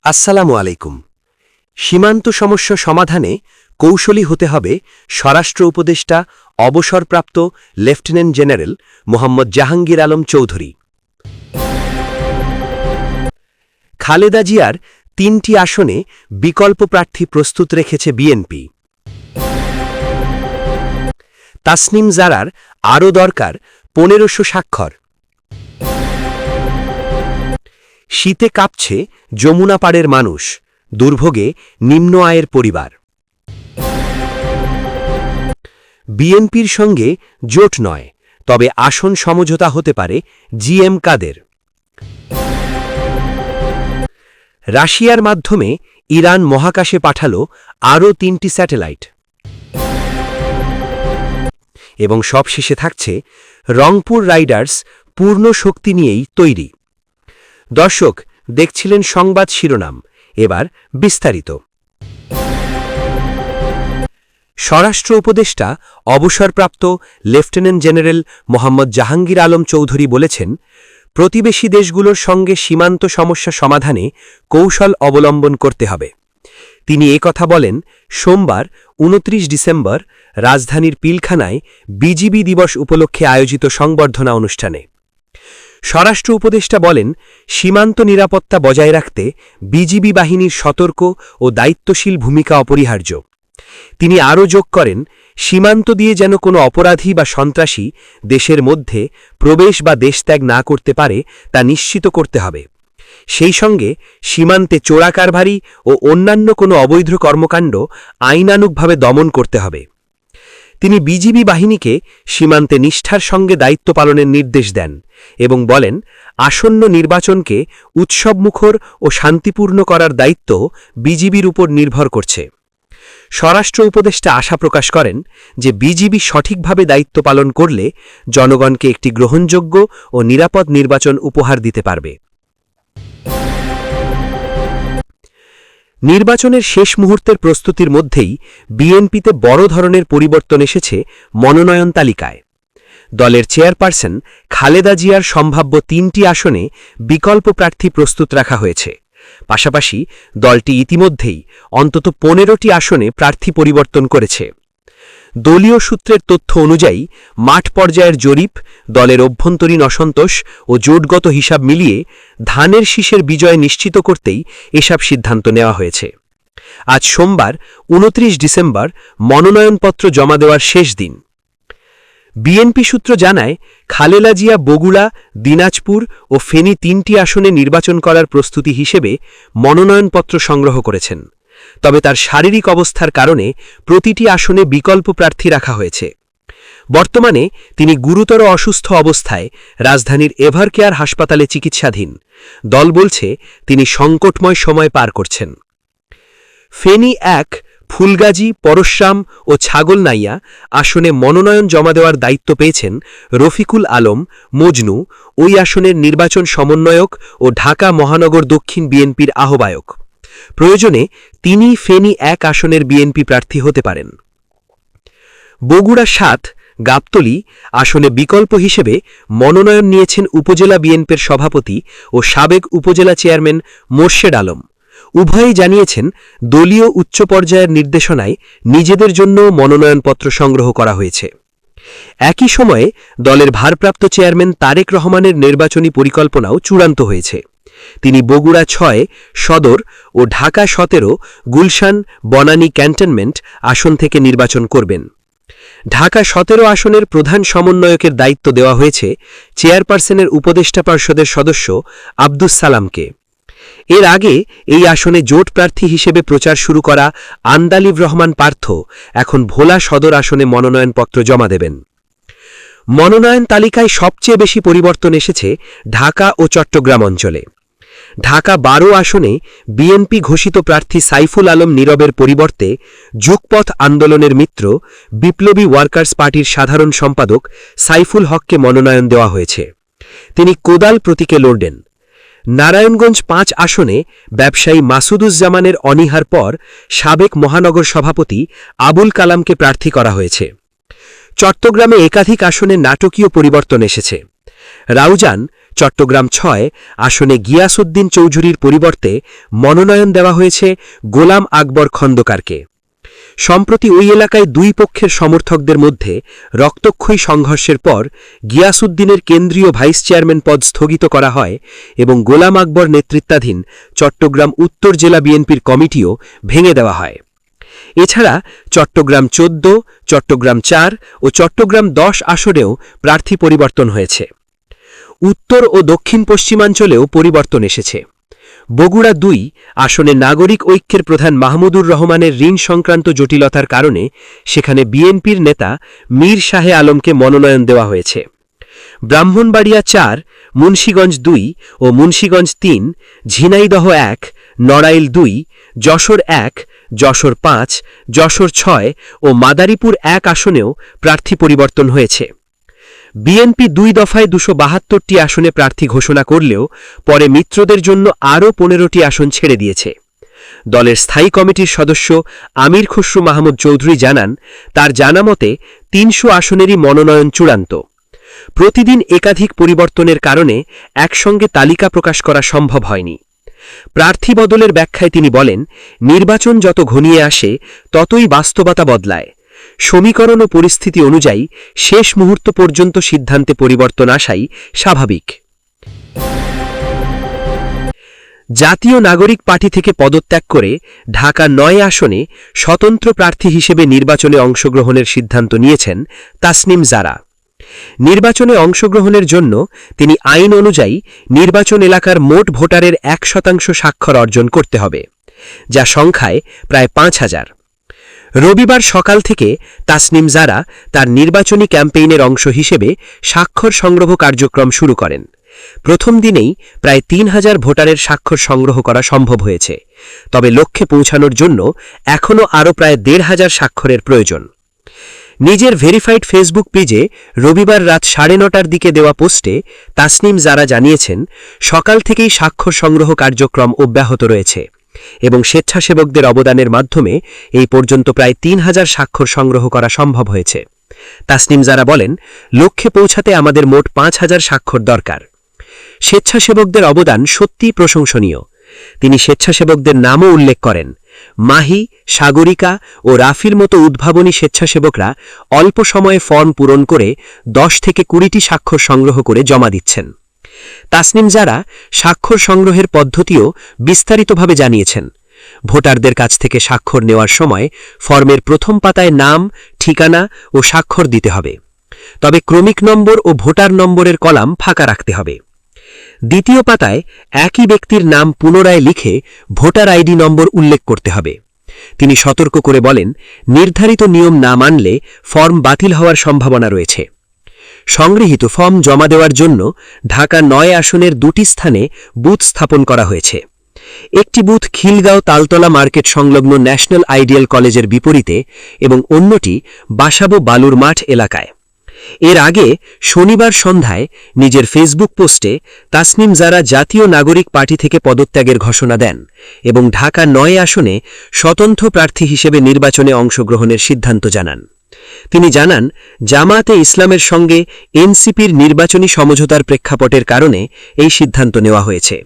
আসসালামু আলাইকুম। সীমান্ত সমস্যা সমাধানে কৌশলী হতে হবে স্বরাষ্ট্র উপদেষ্টা অবসরপ্রাপ্ত লেফটেন্যান্ট জেনারেল মোহাম্মদ জাহাঙ্গীর আলম চৌধুরী। খালেদা জিয়ার ৩টি আসনে বিকল্প প্রার্থী প্রস্তুত রেখেছে বিএনপি। তাসনিম জারার আরও দরকার ১৫০০ স্বাক্ষর। শীতে কাঁপছে যমুনা পাড়ের মানুষ, দুর্ভোগে নিম্ন আয়ের পরিবার। বিএনপির সঙ্গে জোট নয়, তবে আসন সমঝোতা হতে পারে জিএম কাদের। রাশিয়ার মাধ্যমে ইরান মহাকাশে পাঠাল আরও ৩টি স্যাটেলাইট। এবং সবশেষে থাকছে রংপুর রাইডার্স পূর্ণ শক্তি নিয়েই তৈরি। দর্শক, দেখছিলেন সংবাদ শিরোনাম, এবার বিস্তারিত। স্বরাষ্ট্র উপদেষ্টা অবসরপ্রাপ্ত লেফটেন্যান্ট জেনারেল মোহাম্মদ জাহাঙ্গীর আলম চৌধুরী বলেছেন, প্রতিবেশী দেশগুলোর সঙ্গে সীমান্ত সমস্যা সমাধানে কৌশল অবলম্বন করতে হবে। তিনি কথা বলেন সোমবার ২৯ ডিসেম্বর রাজধানীর পিলখানায় বিজিবি দিবস উপলক্ষে আয়োজিত সংবর্ধনা অনুষ্ঠানে। স্বরাষ্ট্র উপদেষ্টা বলেন, সীমান্ত নিরাপত্তা বজায় রাখতে বিজিবি বাহিনীর সতর্ক ও দায়িত্বশীল ভূমিকা অপরিহার্য। তিনি আরও যোগ করেন, সীমান্ত দিয়ে যেন কোনো অপরাধী বা সন্ত্রাসী দেশের মধ্যে প্রবেশ বা দেশত্যাগ না করতে পারে তা নিশ্চিত করতে হবে। সেই সঙ্গে সীমান্তে চোরাকারবারি ও অন্যান্য কোনো অবৈধ কর্মকাণ্ড আইনানুগভাবে দমন করতে হবে। তিনি বিজিবি বাহিনীকে সীমান্তে নিষ্ঠার সঙ্গে দায়িত্ব পালনের নির্দেশ দেন এবং বলেন, আসন্ন নির্বাচনকে উৎসবমুখর ও শান্তিপূর্ণ করার দায়িত্ব বিজিবির উপর নির্ভর করছে। স্বরাষ্ট্র উপদেষ্টা আশা প্রকাশ করেন যে বিজিবি সঠিকভাবে দায়িত্ব পালন করলে জনগণকে একটি গ্রহণযোগ্য ও নিরাপদ নির্বাচন উপহার দিতে পারবে। নির্বাচনের শেষ মুহূর্তের প্রস্তুতির মধ্যেই বিএনপিতে বড় ধরনের পরিবর্তন এসেছে মনোনয়ন তালিকায়। দলের চেয়ারপারসন খালেদা জিয়ার সম্ভাব্য ৩টি আসনে বিকল্প প্রার্থী প্রস্তুত রাখা হয়েছে। পাশাপাশি দলটি ইতিমধ্যেই অন্তত ১৫টি আসনে প্রার্থী পরিবর্তন করেছে। দলীয় সূত্রের তথ্য অনুযায়ী মাঠ পর্যায়ের জরিপ, দলের অভ্যন্তরীণ অসন্তোষ ও জোটগত হিসাব মিলিয়ে ধানের শীষের বিজয় নিশ্চিত করতেই এসব সিদ্ধান্ত নেওয়া হয়েছে। আজ সোমবার ২৯ ডিসেম্বর মনোনয়নপত্র জমা দেওয়ার শেষ দিন। বিএনপি সূত্র জানায়, খালেদা জিয়া বগুড়া, দিনাজপুর ও ফেনী ৩টি আসনে নির্বাচন করার প্রস্তুতি হিসেবে মনোনয়নপত্র সংগ্রহ করেছেন। তবে তার শারীরিক অবস্থার কারণে প্রতিটি আসনে বিকল্প প্রার্থী রাখা হয়েছে। বর্তমানে তিনি গুরুতর অসুস্থ অবস্থায় রাজধানীর এভারকেয়ার হাসপাতালে চিকিৎসাধীন। দল বলছে তিনি সংকটময় সময় পার করছেন। ফেনী ১, ফুলগাজী, পরশুরাম ও ছাগলনাইয়া আসনে মনোনয়ন জমা দেওয়ার দায়িত্ব পেয়েছেন রফিকুল আলম মজনু, ওই আসনের নির্বাচন সমন্বয়ক ও ঢাকা মহানগর দক্ষিণ বিএনপির আহ্বায়ক। প্রয়োজনে তিনি ফেনী ১ আসনের বিএনপি প্রার্থী হতে পারেন। বগুড়া ৭, গাবতলী আসনে বিকল্প হিসেবে মনোনয়ন নিয়েছেন উপজেলা বিএনপির সভাপতি ও সাবেক উপজেলা চেয়ারম্যান মোর্শেদ আলম। উভয়েই জানিয়েছেন, দলীয় উচ্চ পর্যায়ের নির্দেশনায় নিজেদের জন্য মনোনয়নপত্র সংগ্রহ করা হয়েছে। একই সময়ে দলের ভারপ্রাপ্ত চেয়ারম্যান তারেক রহমানের নির্বাচনী পরিকল্পনাও চূড়ান্ত হয়েছে। তিনি বগুড়া ৬ সদর ও ঢাকা ১৭ গুলশান বনানী ক্যান্টনমেন্ট আসন থেকে নির্বাচন করবেন। ঢাকা ১৭ আসনের প্রধান সমন্বয়কের দায়িত্ব দেওয়া হয়েছে চেয়ারপারসনের উপদেষ্টা পরিষদের সদস্য আব্দুস সালামকে। এর আগে এই আসনে জোট প্রার্থী হিসেবে প্রচার শুরু করা আন্দালিব রহমান পার্থ এখন ভোলা সদর আসনে মনোনয়নপত্র জমা দেবেন। মনোনয়ন তালিকায় সবচেয়ে বেশি পরিবর্তন এসেছে ঢাকা ও চট্টগ্রাম অঞ্চলে। ঢাকা ১২ আসনে বিএনপি ঘোষিত প্রার্থী সাইফুল আলম নীরবের পরিবর্তে যুগপথ আন্দোলনের মিত্র বিপ্লবী ওয়ার্কার্স পার্টির সাধারণ সম্পাদক সাইফুল হককে মনোনয়ন দেওয়া হয়েছে। তিনি কোদাল প্রতীকে লড়বেন। নারায়ণগঞ্জ ৫ আসনে ব্যবসায়ী মাসুদুজ্জামানের অনীহার পর সাবেক মহানগর সভাপতি আবুল কালামকে প্রার্থী করা হয়েছে। চট্টগ্রামে একাধিক আসনে নাটকীয় পরিবর্তন এসেছে। রাউজান চট্টগ্রাম ৬ আসনে গিয়াসউদ্দিন চৌধুরীর পরিবর্তে মনোনয়ন দেওয়া হয়েছে গোলাম আকবর খন্দকারকে। সম্প্রতি ওই এলাকায় দুই পক্ষের সমর্থকদের মধ্যে রক্তক্ষয়ী সংঘর্ষের পর গিয়াসউদ্দিনের কেন্দ্রীয় ভাইস চেয়ারম্যান পদ স্থগিত করা হয় এবং গোলাম আকবর নেতৃত্বাধীন চট্টগ্রাম উত্তর জেলা বিএনপির কমিটিও ভেঙে দেওয়া হয়। এছাড়া চট্টগ্রাম ১৪, চট্টগ্রাম ৪ ও চট্টগ্রাম ১০ আসনেও প্রার্থী পরিবর্তন হয়েছে। উত্তর ও দক্ষিণ পশ্চিমাঞ্চলেও পরিবর্তন এসেছে। বগুড়া ২ আসনে নাগরিক ঐক্যের প্রধান মাহমুদুর রহমানের ঋণ সংক্রান্ত জটিলতার কারণে সেখানে বিএনপির নেতা মীর শাহে আলমকে মনোনয়ন দেওয়া হয়েছে। ব্রাহ্মণবাড়িয়া ৪, মুন্সীগঞ্জ ২ ও মুন্সীগঞ্জ ৩, ঝিনাইদহ ১, নড়াইল ২, যশোর ১, যশোর ৫, যশোর ৬ ও মাদারীপুর ১ আসনেও প্রার্থী পরিবর্তন হয়েছে। বিএনপি ২ দফায় ২৭২টি আসনে প্রার্থী ঘোষণা করলেও পরে মিত্রদের জন্য আরও ১৫টি আসন ছেড়ে দিয়েছে। দলের স্থায়ী কমিটির সদস্য আমির খসরু মাহমুদ চৌধুরী জানান, তার জানামতে ৩০০ আসনেরই মনোনয়ন চূড়ান্ত। প্রতিদিন একাধিক পরিবর্তনের কারণে একসঙ্গে তালিকা প্রকাশ করা সম্ভব হয়নি। প্রার্থী বদলের ব্যাখ্যায় তিনি বলেন, নির্বাচন যত ঘনিয়ে আসে ততই বাস্তবতা বদলায়। সমীকরণ ও পরিস্থিতি অনুযায়ী শেষ মুহূর্ত পর্যন্ত সিদ্ধান্তে পরিবর্তন আসাই স্বাভাবিক। জাতীয় নাগরিক পার্টি থেকে পদত্যাগ করে ঢাকা ৯ আসনে স্বতন্ত্র প্রার্থী হিসেবে নির্বাচনে অংশগ্রহণের সিদ্ধান্ত নিয়েছেন তাসনিম জারা। নির্বাচনে অংশগ্রহণের জন্য তিনি আইন অনুযায়ী নির্বাচন এলাকার মোট ভোটারের ১% স্বাক্ষর অর্জন করতে হবে, যা সংখ্যায় প্রায় ৫,০০০। রবিবার সকাল থেকে তাসনিম জারা তার নির্বাচনী ক্যাম্পেইনের অংশ হিসেবে স্বাক্ষর সংগ্রহ কার্যক্রম শুরু করেন। প্রথম দিনেই প্রায় ৩,০০০ ভোটারের স্বাক্ষর সংগ্রহ করা সম্ভব হয়েছে, তবে লক্ষ্যে পৌঁছানোর জন্য এখনও আরও প্রায় ১,৫০০ স্বাক্ষরের প্রয়োজন। নিজের ভেরিফাইড ফেসবুক পেজে রবিবার রাত ৯:৩০টার দিকে দেওয়া পোস্টে তাসনিম জারা জানিয়েছেন, সকাল থেকেই স্বাক্ষর সংগ্রহ কার্যক্রম অব্যাহত রয়েছে এবং স্বেচ্ছাসেবকদের অবদানের মাধ্যমে এই পর্যন্ত প্রায় ৩,০০০ স্বাক্ষর সংগ্রহ করা সম্ভব হয়েছে। তাসনিম জারা বলেন, লক্ষ্যে পৌঁছাতে আমাদের মোট ৫,০০০ স্বাক্ষর দরকার। স্বেচ্ছাসেবকদের অবদান সত্যিই প্রশংসনীয়। তিনি স্বেচ্ছাসেবকদের নামও উল্লেখ করেন। মাহি, সাগরিকা ও রাফির মতো উদ্ভাবনী স্বেচ্ছাসেবকরা অল্প সময়ে ফর্ম পূরণ করে ১০ থেকে ২০টি স্বাক্ষর সংগ্রহ করে জমা দিচ্ছেন। তাসনিম জারা স্বাক্ষর সংগ্রহের পদ্ধতিও বিস্তারিতভাবে জানিয়েছেন। ভোটারদের কাছ থেকে স্বাক্ষর নেওয়ার সময় ফর্মের প্রথম পাতায় নাম, ঠিকানা ও স্বাক্ষর দিতে হবে, তবে ক্রমিক নম্বর ও ভোটার নম্বরের কলাম ফাঁকা রাখতে হবে। দ্বিতীয় পাতায় একই ব্যক্তির নাম পুনরায় লিখে ভোটার আইডি নম্বর উল্লেখ করতে হবে। তিনি সতর্ক করে বলেন, নির্ধারিত নিয়ম না মানলে ফর্ম বাতিল হওয়ার সম্ভাবনা রয়েছে। সংগৃহীত ফর্ম জমা দেওয়ার জন্য ঢাকা ৯ আসনের ২টি স্থানে বুথ স্থাপন করা হয়েছে। একটি বুথ খিলগাঁও তালতলা মার্কেট সংলগ্ন ন্যাশনাল আইডিয়াল কলেজের বিপরীতে এবং অন্যটি বাসাবো বালুর মাঠ এলাকায়। এর আগে শনিবার সন্ধ্যায় নিজের ফেসবুক পোস্টে তাসনিম জারা জাতীয় নাগরিক পার্টি থেকে পদত্যাগের ঘোষণা দেন এবং ঢাকা ৯ আসনে স্বতন্ত্র প্রার্থী হিসেবে নির্বাচনে অংশগ্রহণের সিদ্ধান্ত জানান। তিনি জানান, জামায়াতে ইসলামের সঙ্গে এনসিপির নির্বাচনী সমঝোতার প্রেক্ষাপটের কারণে এই সিদ্ধান্ত নেওয়া হয়েছে।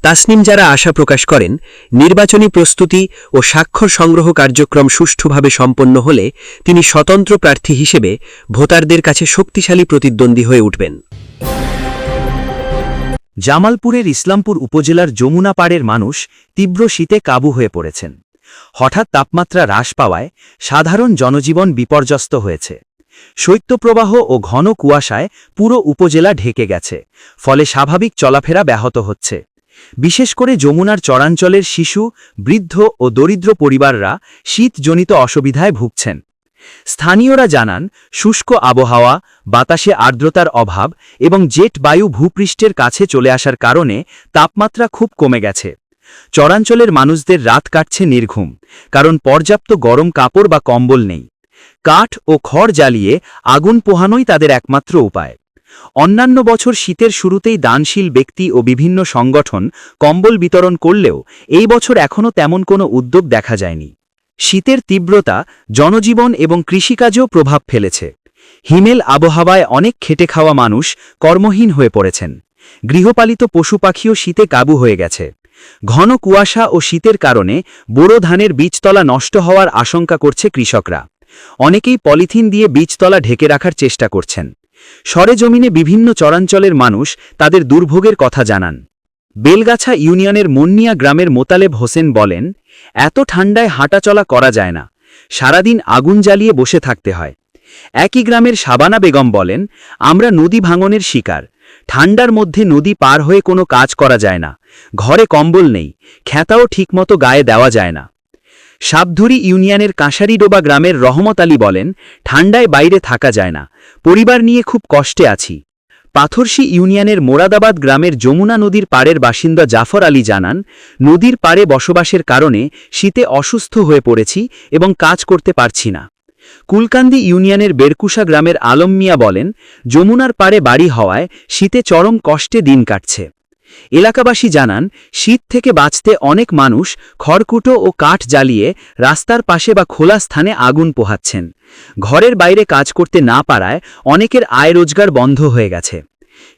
তাসনিম জারা আশা প্রকাশ করেন, নির্বাচনী প্রস্তুতি ও স্বাক্ষর সংগ্রহ কার্যক্রম সুষ্ঠুভাবে সম্পন্ন হলে তিনি স্বতন্ত্র প্রার্থী হিসেবে ভোটারদের কাছে শক্তিশালী প্রতিদ্বন্দ্বী হয়ে উঠবেন। জামালপুরের ইসলামপুর উপজেলার যমুনা পাড়ের মানুষ তীব্র শীতে কাবু হয়ে পড়েছেন। হঠাৎ তাপমাত্রা হ্রাস পাওয়ায় সাধারণ জনজীবন বিপর্যস্ত হয়েছে। শৈত্যপ্রবাহ ও ঘন কুয়াশায় পুরো উপজেলা ঢেকে গেছে, ফলে স্বাভাবিক চলাফেরা ব্যাহত হচ্ছে। বিশেষ করে যমুনার চরাঞ্চলের শিশু, বৃদ্ধ ও দরিদ্র পরিবাররা শীতজনিত অসুবিধায় ভুগছেন। স্থানীয়রা জানান, শুষ্ক আবহাওয়া, বাতাসে আর্দ্রতার অভাব এবং জেট বায়ু ভূপৃষ্ঠের কাছে চলে আসার কারণে তাপমাত্রা খুব কমে গেছে। চরাঞ্চলের মানুষদের রাত কাটছে নির্ঘুম, কারণ পর্যাপ্ত গরম কাপড় বা কম্বল নেই। কাঠ ও খড় জ্বালিয়ে আগুন পোহানোই তাদের একমাত্র উপায়। অন্যান্য বছর শীতের শুরুতেই দানশীল ব্যক্তি ও বিভিন্ন সংগঠন কম্বল বিতরণ করলেও এই বছর এখনও তেমন কোনো উদ্যোগ দেখা যায়নি। শীতের তীব্রতা জনজীবন এবং কৃষিকাজেও প্রভাব ফেলেছে। হিমেল আবহাওয়ায় অনেক খেটে খাওয়া মানুষ কর্মহীন হয়ে পড়েছেন। গৃহপালিত পশু পাখিও শীতে কাবু হয়ে গেছে। ঘন কুয়াশা ও শীতের কারণে বোরো ধানের বীজতলা নষ্ট হওয়ার আশঙ্কা করছে কৃষকরা। অনেকেই পলিথিন দিয়ে বীজতলা ঢেকে রাখার চেষ্টা করছেন। সরেজমিনে বিভিন্ন চরাঞ্চলের মানুষ তাদের দুর্ভোগের কথা জানান। বেলগাছা ইউনিয়নের মুন্নিয়া গ্রামের মোতালেব হোসেন বলেন, এত ঠান্ডায় হাঁটাচলা করা যায় না, সারাদিন আগুন জ্বালিয়ে বসে থাকতে হয়। একই গ্রামের শাবানা বেগম বলেন, আমরা নদী ভাঙনের শিকার, ঠান্ডার মধ্যে নদী পার হয়ে কোনো কাজ করা যায় না, ঘরে কম্বল নেই, খ্যাতাও ঠিকমতো গায়ে দেওয়া যায় না। সাবধুরি ইউনিয়নের কাঁসারিডোবা গ্রামের রহমত আলী বলেন, ঠান্ডায় বাইরে থাকা যায় না, পরিবার নিয়ে খুব কষ্টে আছি। পাথরশী ইউনিয়নের মোরাদাবাদ গ্রামের যমুনা নদীর পাড়ের বাসিন্দা জাফর আলী জানান, নদীর পাড়ে বসবাসের কারণে শীতে অসুস্থ হয়ে পড়েছি এবং কাজ করতে পারছি না। কুলকান্দি ইউনিয়নের বেরকুশা গ্রামের আলম মিয়া বলেন, যমুনার পাড়ে বাড়ি হওয়ায় শীতে চরম কষ্টে দিন কাটছে। এলাকাবাসী জানান, শীত থেকে বাঁচতে অনেক মানুষ খড়কুটো ও কাঠ জ্বালিয়ে রাস্তার পাশে বা খোলা স্থানে আগুন পোহাচ্ছেন। ঘরের বাইরে কাজ করতে না পারায় অনেকের আয় রোজগার বন্ধ হয়ে গেছে।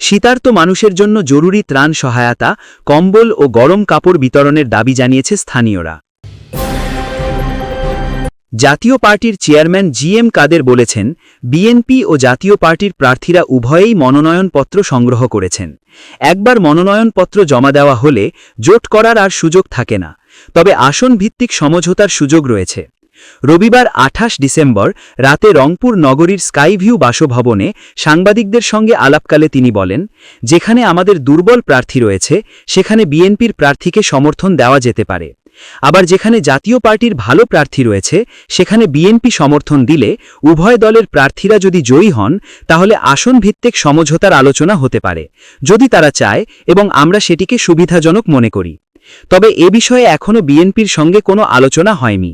শীতার্ত মানুষের জন্য জরুরি ত্রাণ সহায়তা, কম্বল ও গরম কাপড় বিতরণের দাবি জানিয়েছে স্থানীয়রা। জাতীয় পার্টির চেয়ারম্যান জি.এম. কাদের বলেছেন, বিএনপি ও জাতীয় পার্টির প্রার্থীরা উভয়েই মনোনয়নপত্র সংগ্রহ করেছেন। একবার মনোনয়নপত্র জমা দেওয়া হলে জোট করার আর সুযোগ থাকে না, তবে আসন ভিত্তিক সমঝোতার সুযোগ রয়েছে। রবিবার ২৮ ডিসেম্বর রাতে রংপুর নগরীর স্কাইভিউ বাসভবনে সাংবাদিকদের সঙ্গে আলাপকালে তিনি বলেন, যেখানে আমাদের দুর্বল প্রার্থী রয়েছে সেখানে বিএনপির প্রার্থীকে সমর্থন দেওয়া যেতে পারে, আবার যেখানে জাতীয় পার্টির ভালো প্রার্থী রয়েছে সেখানে বিএনপি সমর্থন দিলে উভয় দলের প্রার্থীরা যদি জয়ী হন তাহলে আসন ভিত্তিক সমঝোতার আলোচনা হতে পারে, যদি তারা চায় এবং আমরা সেটিকে সুবিধাজনক মনে করি। তবে এ বিষয়ে এখনও বিএনপির সঙ্গে কোনো আলোচনা হয়নি।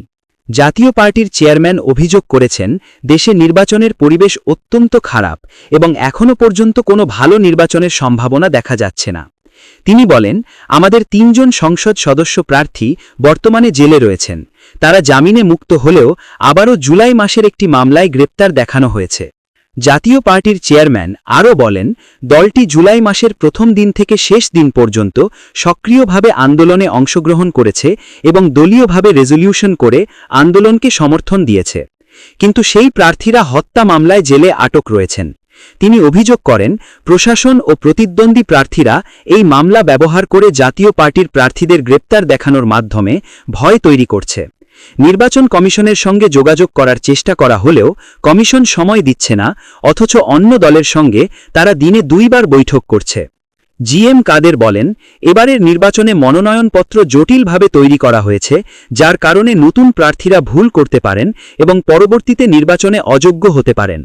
জাতীয় পার্টির চেয়ারম্যান অভিযোগ করেছেন, দেশে নির্বাচনের পরিবেশ অত্যন্ত খারাপ এবং এখনও পর্যন্ত কোনো ভালো নির্বাচনের সম্ভাবনা দেখা যাচ্ছে না। তিনি বলেন, আমাদের ৩ জন সংসদ সদস্য প্রার্থী বর্তমানে জেলে রয়েছেন। তারা জামিনে মুক্ত হলেও আবারও জুলাই মাসের একটি মামলায় গ্রেপ্তার দেখানো হয়েছে। জাতীয় পার্টির চেয়ারম্যান আরও বলেন, দলটি জুলাই মাসের প্রথম দিন থেকে শেষ দিন পর্যন্ত সক্রিয়ভাবে আন্দোলনে অংশগ্রহণ করেছে এবং দলীয়ভাবে রেজলিউশন করে আন্দোলনকে সমর্থন দিয়েছে, কিন্তু সেই প্রার্থীরা হত্যা মামলায় জেলে আটক রয়েছেন। তিনি অভিযোগ করেন, প্রশাসন ও প্রতিদ্বন্দ্বী প্রার্থীরা এই মামলা ব্যবহার করে জাতীয় পার্টির প্রার্থীদের গ্রেপ্তার দেখানোর মাধ্যমে ভয় তৈরি করছে। নির্বাচন কমিশনের সঙ্গে যোগাযোগ করার চেষ্টা করা হলেও কমিশন সময় দিচ্ছে না, অথচ অন্য দলের সঙ্গে তারা দিনে 2 বার বৈঠক করছে। জি.এম. কাদের বলেন, এবারের নির্বাচনে মনোনয়নপত্র জটিলভাবে তৈরি করা হয়েছে, যার কারণে নতুন প্রার্থীরা ভুল করতে পারেন এবং পরবর্তীতে নির্বাচনে অযোগ্য হতে পারেন।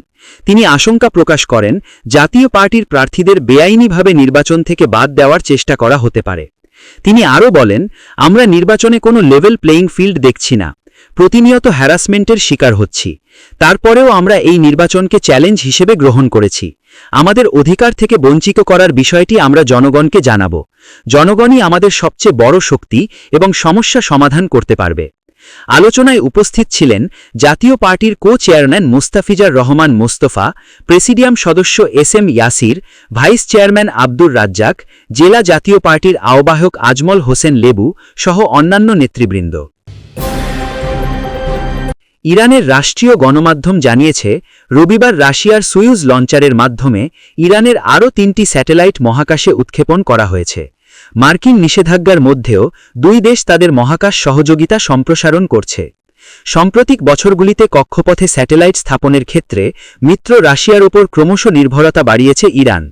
তিনি আশঙ্কা প্রকাশ করেন, জাতীয় পার্টির প্রার্থীদের বেআইনিভাবে নির্বাচন থেকে বাদ দেওয়ার চেষ্টা করা হতে পারে। তিনি আরও বলেন, আমরা নির্বাচনে কোনো লেভেল প্লেয়িং ফিল্ড দেখছি না, প্রতিনিয়ত হ্যারাসমেন্টের শিকার হচ্ছি। তারপরেও আমরা এই নির্বাচনকে চ্যালেঞ্জ হিসেবে গ্রহণ করেছি। আমাদের অধিকার থেকে বঞ্চিত করার বিষয়টি আমরা জনগণকে জানাব। জনগণই আমাদের সবচেয়ে বড় শক্তি এবং সমস্যা সমাধান করতে পারবে। আলোচনায় উপস্থিত ছিলেন জাতীয় পার্টির কো-চেয়ারম্যান মুস্তাফিজার রহমান মোস্তফা, প্রেসিডিয়াম সদস্য S M. Yasir, vice chairman Abdur Razzak, জেলা জাতীয় পার্টির আহ্বায়ক আজমল হোসেন লেবু সহ অন্যান্য নেতৃবৃন্দ। ইরানের রাষ্ট্রীয় গণমাধ্যম জানিয়েছে, রবিবার রাশিয়ার সোয়ুজ লঞ্চারের মাধ্যমে ইরানের আরও 3টি স্যাটেলাইট মহাকাশে উৎক্ষেপণ করা হয়েছে। মার্কিন নিষেধাজ্ঞার মধ্যেও 2 দেশ তাদের মহাকাশ সহযোগিতা সম্প্রসারণ করছে। সাম্প্রতিক বছরগুলিতে কক্ষপথে স্যাটেলাইট স্থাপনের ক্ষেত্রে মিত্র রাশিয়ার ওপর ক্রমশ নির্ভরতা বাড়িয়েছে ইরান।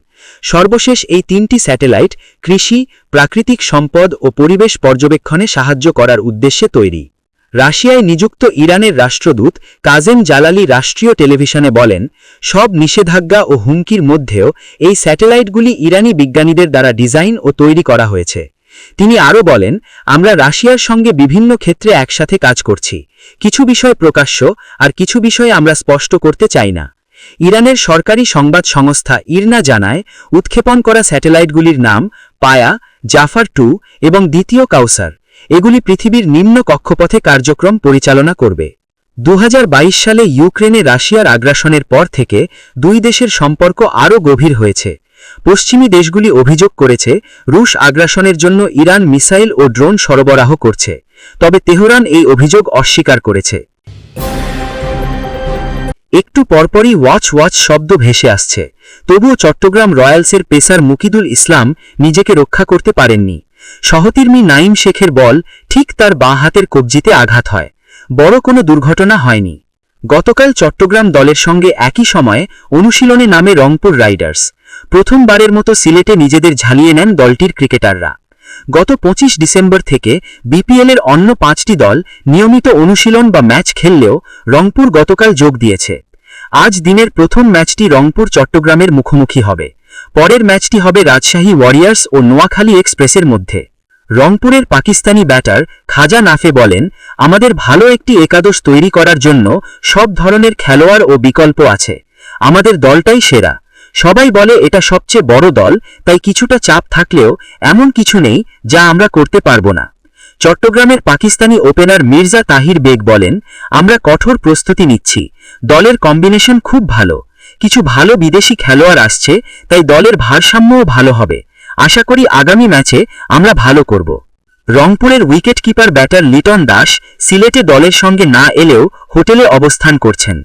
সর্বশেষ এই 3টি স্যাটেলাইট কৃষি, প্রাকৃতিক সম্পদ ও পরিবেশ পর্যবেক্ষণে সাহায্য করার উদ্দেশ্যে তৈরি। রাশিয়ায় নিযুক্ত ইরানের রাষ্ট্রদূত কাজেম জালালি রাষ্ট্রীয় টেলিভিশনে বলেন, সব নিষেধাজ্ঞা ও হুমকির মধ্যেও এই স্যাটেলাইটগুলি ইরানি বিজ্ঞানীদের দ্বারা ডিজাইন ও তৈরি করা হয়েছে। তিনি আরও বলেন, আমরা রাশিয়ার সঙ্গে বিভিন্ন ক্ষেত্রে একসাথে কাজ করছি। কিছু বিষয় প্রকাশ্য আর কিছু বিষয় আমরা স্পষ্ট করতে চাই না। ইরানের সরকারি সংবাদ সংস্থা ইরনা জানায়, উৎক্ষেপণ করা স্যাটেলাইটগুলির নাম পায়া, জাফার 2 এবং দ্বিতীয় কাউসার। এগুলি পৃথিবীর নিম্ন কক্ষপথে কার্যক্রম পরিচালনা করবে। 2022 সালে ইউক্রেনে রাশিয়ার আগ্রাসনের পর থেকে 2 দেশের সম্পর্ক আরও গভীর হয়েছে। পশ্চিমী দেশগুলি অভিযোগ করেছে রুশ আগ্রাসনের জন্য ইরান মিসাইল ও ড্রোন সরবরাহ করছে, তবে তেহরান এই অভিযোগ অস্বীকার করেছে। একটু পরপরই ওয়াচ ওয়াচ শব্দ ভেসে আসছে, তবুও চট্টগ্রাম রয়্যালসের পেসার মুকিদুল ইসলাম নিজেকে রক্ষা করতে পারেননি। সহকর্মী নাইম শেখের বল ঠিক তার বাঁ হাতের কবজিতে আঘাত হয়। বড় কোনো দুর্ঘটনা হয়নি। গতকাল চট্টগ্রাম দলের সঙ্গে একই সময়ে অনুশীলনে নামে রংপুর রাইডার্স। প্রথমবারের মতো সিলেটে নিজেদের ঝালিয়ে নেন দলটির ক্রিকেটাররা। গত 25 ডিসেম্বর থেকে বিপিএলের অন্য 5টি দল নিয়মিত অনুশীলন বা ম্যাচ খেললেও রংপুর গতকাল যোগ দিয়েছে। আজ দিনের প্রথম ম্যাচটি রংপুর চট্টগ্রামের মুখোমুখি হবে। পরের ম্যাচটি হবে রাজশাহী ওয়ারিয়ার্স ও নোয়াখালী এক্সপ্রেসের মধ্যে। রংপুরের পাকিস্তানি ব্যাটার খাজা নাফে বলেন, আমাদের ভালো একটি একাদশ তৈরি করার জন্য সব ধরনের খেলোয়াড় ও বিকল্প আছে। আমাদের দলটাই সেরা। সবাই বলে এটা সবচেয়ে বড় দল, তাই কিছুটা চাপ থাকলেও এমন কিছু নেই যা আমরা করতে পারব না। চট্টগ্রামের পাকিস্তানি ওপেনার মির্জা তাহির বেগ বলেন, আমরা কঠোর প্রস্তুতি নিচ্ছি। দলের কম্বিনেশন খুব ভালো। কিছু ভালো বিদেশি খেলোয়াড় আসছে, তাই দলের ভারসাম্যও ভালো হবে। আশা করি আগামী ম্যাচে আমরা ভালো করব। রংপুরের wicket keeper batter Liton Das সিলেটে দলের সঙ্গে না এলেও হোটেলে অবস্থান করছেন।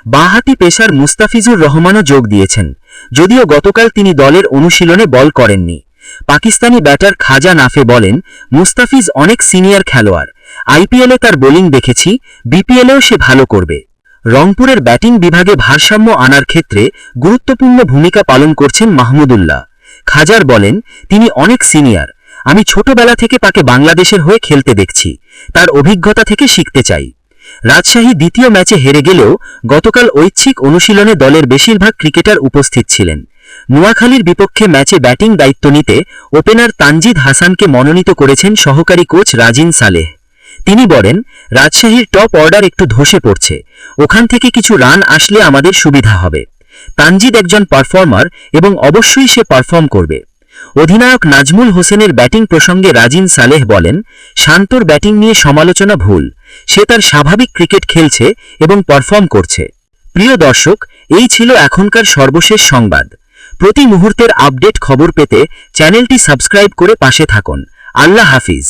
বাঁহাতি পেসার মুস্তাফিজুর রহমানও যোগ দিয়েছেন, যদিও গতকাল তিনি দলের অনুশীলনে বল করেননি। পাকিস্তানি ব্যাটার খাজা নাফে বলেন, মুস্তাফিজ অনেক সিনিয়র খেলোয়াড়। আইপিএলে তার বোলিং দেখেছি, বিপিএলেও সে ভালো করবে। রংপুরের ব্যাটিং বিভাগে ভারসাম্য আনার ক্ষেত্রে গুরুত্বপূর্ণ ভূমিকা পালন করছেন মাহমুদুল্লাহ। খাজার বলেন, তিনি অনেক সিনিয়র। আমি ছোটবেলা থেকে তাকে বাংলাদেশের হয়ে খেলতে দেখছি। তার অভিজ্ঞতা থেকে শিখতে চাই। রাজশাহী দ্বিতীয় ম্যাচে হেরে গেলেও গতকাল ঐচ্ছিক অনুশীলনে দলের বেশিরভাগ ক্রিকেটার উপস্থিত ছিলেন। নোয়াখালীর বিপক্ষে ম্যাচে ব্যাটিং দায়িত্ব নিতে ওপেনার তানজিদ হাসানকে মনোনীত করেছেন সহকারী কোচ রাজিন সালেহ। তিনি বলেন, রাজশাহীর টপ অর্ডার একটু ধসে পড়ছে, ওখান থেকে কিছু রান আসলে আমাদের সুবিধা হবে। তানজিদ একজন পারফর্মার এবং অবশ্যই সে পারফর্ম করবে। অধিনায়ক নাজমুল হোসেনের ব্যাটিং প্রসঙ্গে রাজিন সালেহ বলেন, শান্তর ব্যাটিং নিয়ে সমালোচনা ভুল। সে তার স্বাভাবিক ক্রিকেট খেলছে এবং পারফর্ম করছে। প্রিয় দর্শক, এই ছিল এখনকার সর্বশেষ সংবাদ। প্রতি মুহূর্তের আপডেট খবর পেতে চ্যানেলটি সাবস্ক্রাইব করে পাশে থাকুন। আল্লাহ হাফিজ।